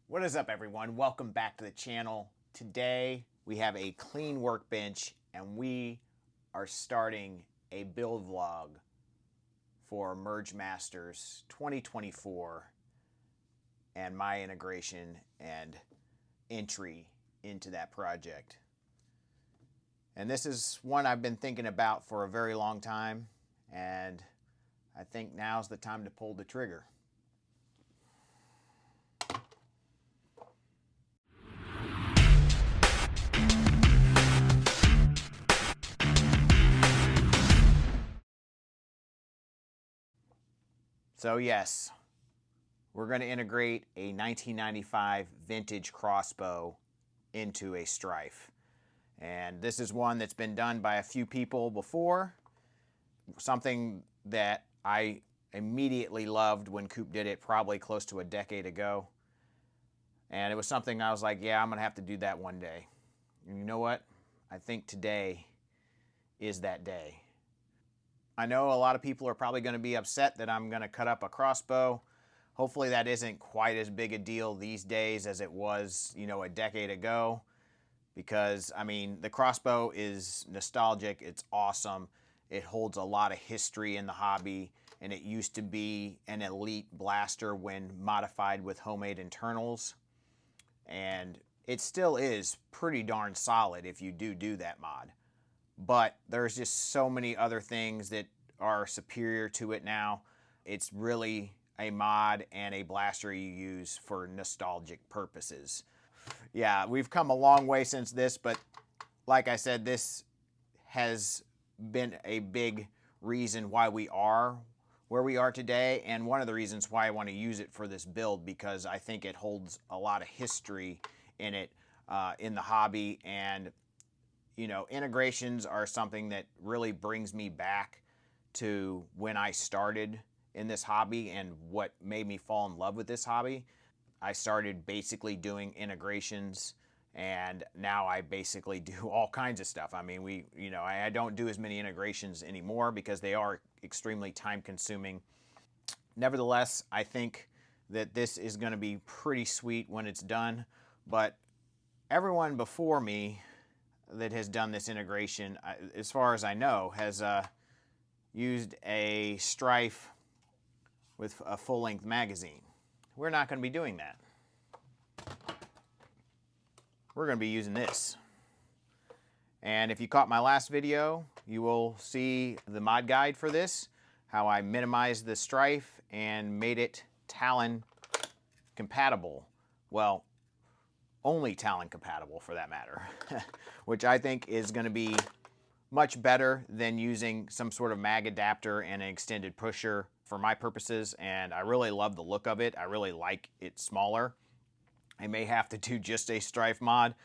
What is up, everyone? Welcome back to the channel. Today we have a clean workbench and we are starting a build vlog for Merge Masters 2024 and my integration and entry into that project. And this is one I've been thinking about for a very long time, and I think now's the time to pull the trigger. So yes, we're going to integrate a 1995 vintage crossbow into a Stryfe. And this is one that's been done by a few people before. Something that I immediately loved when Coop did it probably close to a decade ago. And it was something I was like, yeah, I'm going to have to do that one day. And you know what? I think today is that day. I know a lot of people are probably going to be upset that I'm going to cut up a crossbow. Hopefully that isn't quite as big a deal these days as it was, a decade ago. Because, I mean, the crossbow is nostalgic. It's awesome. It holds a lot of history in the hobby. And it used to be an elite blaster when modified with homemade internals. And it still is pretty darn solid if you do that mod. But there's just so many other things that are superior to it now. It's really a mod and a blaster you use for nostalgic purposes. Yeah, we've come a long way since this, but like I said, this has been a big reason why we are where we are today, and one of the reasons why I want to use it for this build, because I think it holds a lot of history in it, in the hobby. And integrations are something that really brings me back to when I started in this hobby and what made me fall in love with this hobby. I started basically doing integrations, and now I basically do all kinds of stuff. I mean, I don't do as many integrations anymore because they are extremely time consuming. Nevertheless, I think that this is going to be pretty sweet when it's done, but everyone before me that has done this integration, as far as I know, has used a Stryfe with a full-length magazine. We're not going to be doing that. We're going to be using this. And if you caught my last video, you will see the mod guide for this, how I minimized the Stryfe and made it Talon compatible. Well, only Talon compatible for that matter, which I think is going to be much better than using some sort of mag adapter and an extended pusher for my purposes. And I really love the look of it. I really like it smaller. I may have to do just a Stryfe mod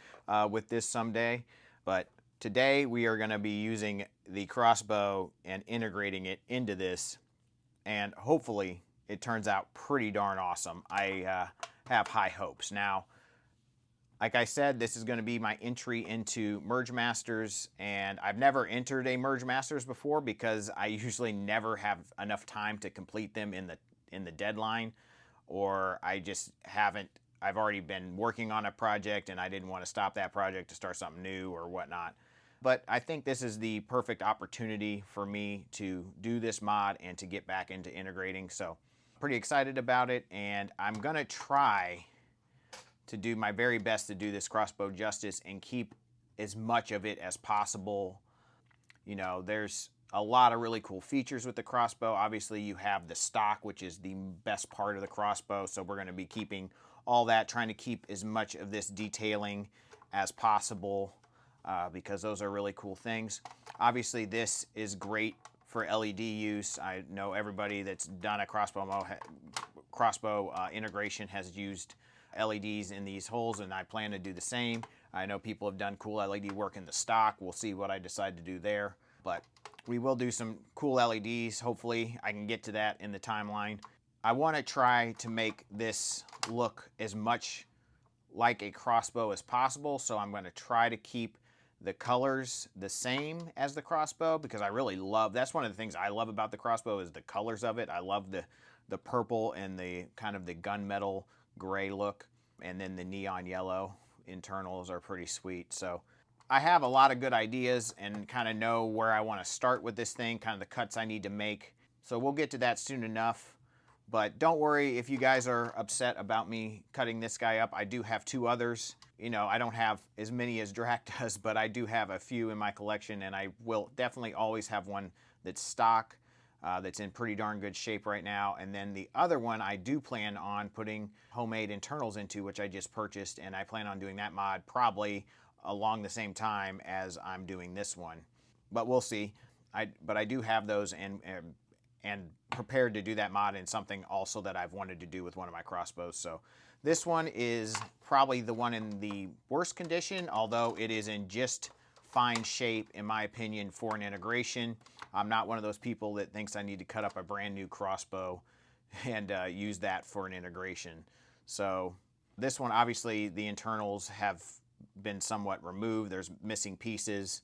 with this someday, but today we are going to be using the crossbow and integrating it into this, and hopefully it turns out pretty darn awesome. I have high hopes. Now, like I said, this is going to be my entry into Merge Masters, and I've never entered a Merge Masters before because I usually never have enough time to complete them in the deadline, or I just haven't. I've already been working on a project and I didn't want to stop that project to start something new or whatnot. But I think this is the perfect opportunity for me to do this mod and to get back into integrating. So pretty excited about it, and I'm going to try to do my very best to do this crossbow justice and keep as much of it as possible. There's a lot of really cool features with the crossbow. Obviously, you have the stock, which is the best part of the crossbow, so we're going to be keeping all that, trying to keep as much of this detailing as possible, because those are really cool things. Obviously, this is great for LED use. I know everybody that's done a crossbow integration has used LEDs in these holes, and I plan to do the same. I know people have done cool LED work in the stock. We'll see what I decide to do there, but we will do some cool LEDs. Hopefully I can get to that in the timeline. I want to try to make this look as much like a crossbow as possible, so I'm going to try to keep the colors the same as the crossbow, because I really love, that's one of the things I love about the crossbow is the colors of it. I love the purple and the kind of the gunmetal gray look. and then the neon yellow internals are pretty sweet. So I have a lot of good ideas and kind of know where I want to start with this thing, kind of the cuts I need to make. So we'll get to that soon enough. But don't worry if you guys are upset about me cutting this guy up. I do have 2 others. You know, I don't have as many as Drac does, but I do have a few in my collection, and I will definitely always have one that's stock, that's in pretty darn good shape right now. And then the other one I do plan on putting homemade internals into, which I just purchased, and I plan on doing that mod probably along the same time as I'm doing this one. But we'll see. But I do have those and prepared to do that mod in something also that I've wanted to do with one of my crossbows. So this one is probably the one in the worst condition, although it is in just fine shape, in my opinion, for an integration. I'm not one of those people that thinks I need to cut up a brand new crossbow and use that for an integration. So this one, obviously, the internals have been somewhat removed. There's missing pieces.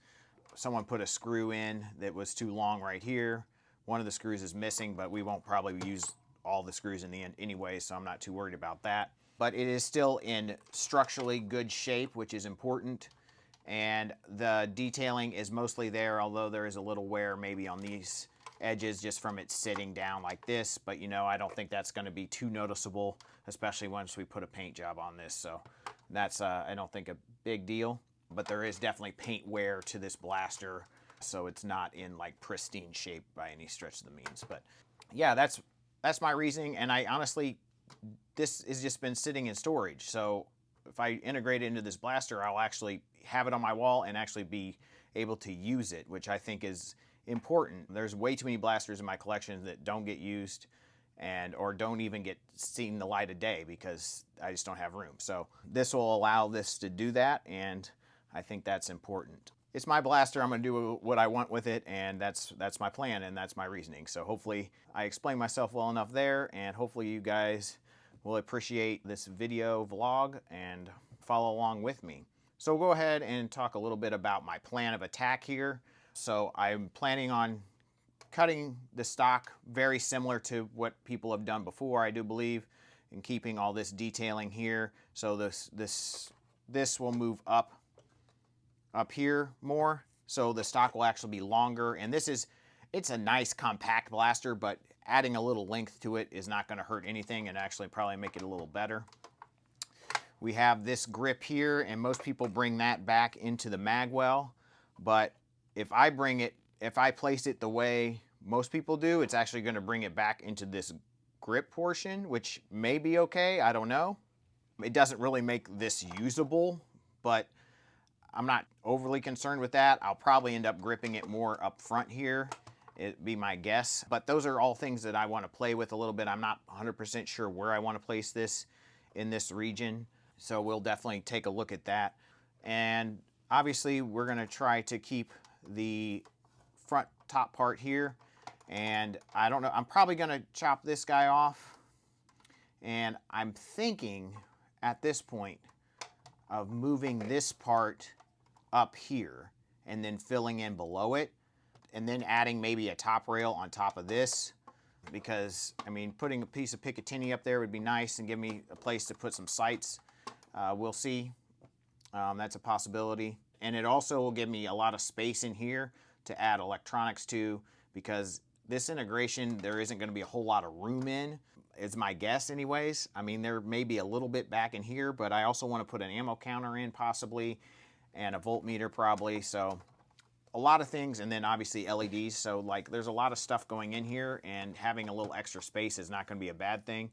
Someone put a screw in that was too long right here. One of the screws is missing, but we won't probably use all the screws in the end anyway, so I'm not too worried about that. But it is still in structurally good shape, which is important. And the detailing is mostly there, although there is a little wear maybe on these edges just from it sitting down like this. But you know, I don't think that's going to be too noticeable, especially once we put a paint job on this. So that's, I don't think, a big deal. But there is definitely paint wear to this blaster, so it's not in like pristine shape by any stretch of the means. But yeah, that's my reasoning. And I honestly, this has just been sitting in storage. So if I integrate it into this blaster, I'll actually have it on my wall and actually be able to use it, which I think is important. There's way too many blasters in my collection that don't get used or don't even get seen the light of day because I just don't have room. So this will allow this to do that, and I think that's important. It's my blaster. I'm going to do what I want with it, and that's my plan, and that's my reasoning. So hopefully I explained myself well enough there, and hopefully you guys will appreciate this video vlog and follow along with me. So we'll go ahead and talk a little bit about my plan of attack here. So I'm planning on cutting the stock very similar to what people have done before, I do believe, and keeping all this detailing here. So this will move up here more, so the stock will actually be longer. And it's a nice compact blaster, but adding a little length to it is not going to hurt anything and actually probably make it a little better. We have this grip here, and most people bring that back into the magwell, but if I place it the way most people do, it's actually going to bring it back into this grip portion, which may be okay, I don't know. It doesn't really make this usable, but I'm not overly concerned with that. I'll probably end up gripping it more up front here. It'd be my guess. But those are all things that I want to play with a little bit. I'm not 100% sure where I want to place this in this region. So we'll definitely take a look at that. And obviously we're going to try to keep the front top part here. And I don't know, I'm probably going to chop this guy off. And I'm thinking at this point of moving this part up here and then filling in below it and then adding maybe a top rail on top of this, because I mean, putting a piece of Picatinny up there would be nice and give me a place to put some sights. We'll see. That's a possibility. And it also will give me a lot of space in here to add electronics to, because this integration there isn't going to be a whole lot of room in, is my guess anyways. I mean, there may be a little bit back in here, but I also want to put an ammo counter in possibly, and a voltmeter probably. So a lot of things, and then obviously LEDs. So like there's a lot of stuff going in here, and having a little extra space is not going to be a bad thing.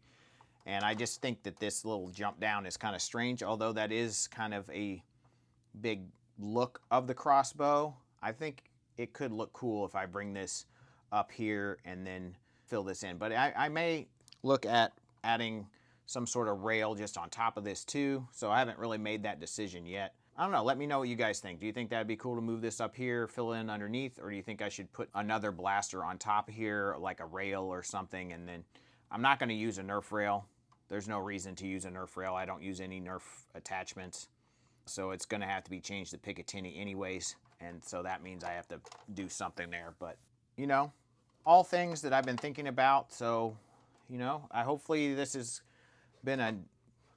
And I just think that this little jump down is kind of strange, although that is kind of a big look of the crossbow. I think it could look cool if I bring this up here and then fill this in. But I may look at adding some sort of rail just on top of this too. So I haven't really made that decision yet. I don't know, let me know what you guys think. Do you think that'd be cool to move this up here, fill in underneath, or do you think I should put another blaster on top of here, like a rail or something? And then I'm not going to use a Nerf rail. There's no reason to use a Nerf rail. I don't use any Nerf attachments. So it's going to have to be changed to Picatinny anyways. And so that means I have to do something there. But, you know, all things that I've been thinking about. So, you know, hopefully this has been a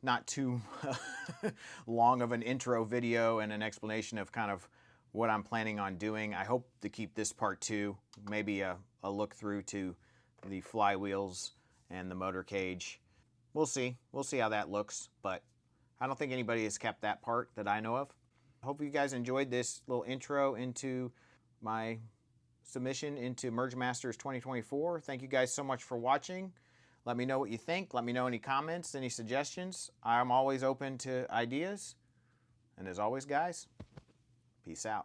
not too long of an intro video and an explanation of kind of what I'm planning on doing. I hope to keep this part 2, maybe a look through to the flywheels and the motor cage. We'll see. We'll see how that looks, but I don't think anybody has kept that part that I know of. I hope you guys enjoyed this little intro into my submission into Merge Masters 2024. Thank you guys so much for watching. Let me know what you think. Let me know any comments, any suggestions. I'm always open to ideas. And as always, guys, peace out.